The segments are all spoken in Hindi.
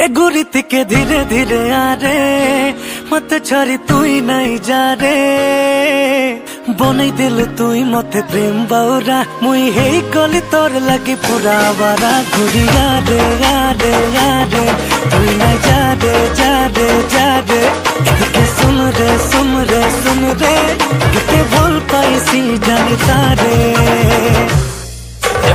एगो रीत के धीरे धीरे आ रे मत छारी तुई नहीं जा रे बनै दिल तुई मते प्रेम बाउरा मुई हे कली तोर लगी पूरा बारा घुरी आ रे तुई नहीं जा रे के सुन रे किते भूल पाइसी जानी तारे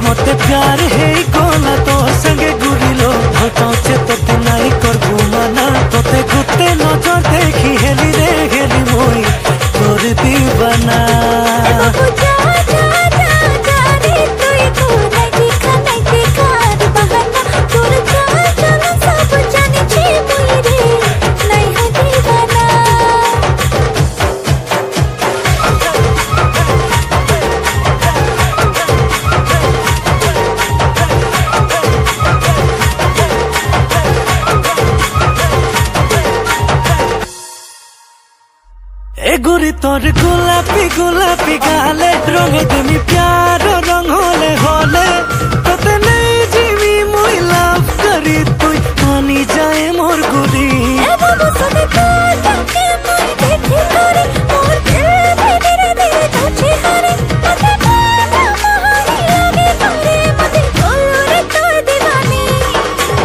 मते प्यार है कोला तो संगे गुरिलो हटाचे तो नहीं कर घुमाना तोते गुते नजर देखी हेली मोई तोर दीवाना गुरी तोर गुलापी गाले रंगे देमी प्यार रंग होले तोते नहीं जीवी मुई लाभ करी तुई मानी जाए मोर गुरी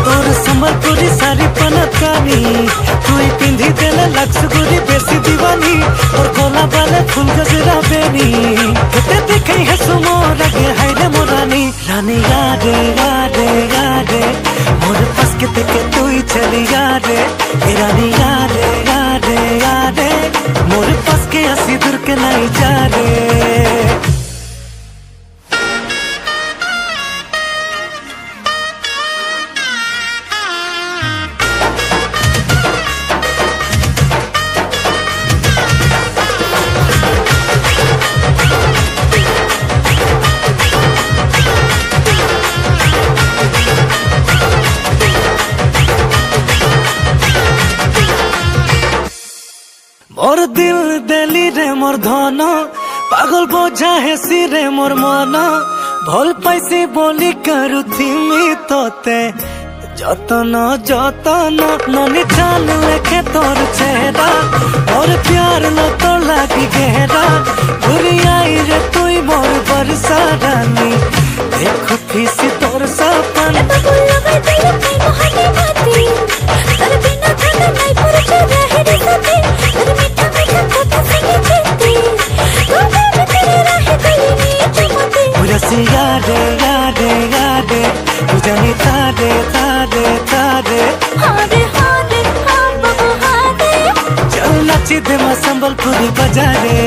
तोर संबलपुरी सारी पनकानी तुई पिंधी देले लक्स गुरी बेसी दीवानी और कोला वाले फूल गजरा बेनी किते देखे है सुमो लगे हाय रे मोरानी रानी यादे मोर पास किते के तुई चली यादे रानी यादे मोर पास के हसी दूर के नहीं जा रे मोर दिल देली रे मोर धन पागल बोझा है सिरे मोर मन भल पैसे बोली करू थी तोते जतन ननी चाल लेखे तोर चेहरा और प्यार न तो लागी गहरा घुरी आई रे तुई मोर बरसा रानी देखो फीसी तोर सपन यादे तू जानी तारे चल नाची दे मैं संबलपुरी बजारे।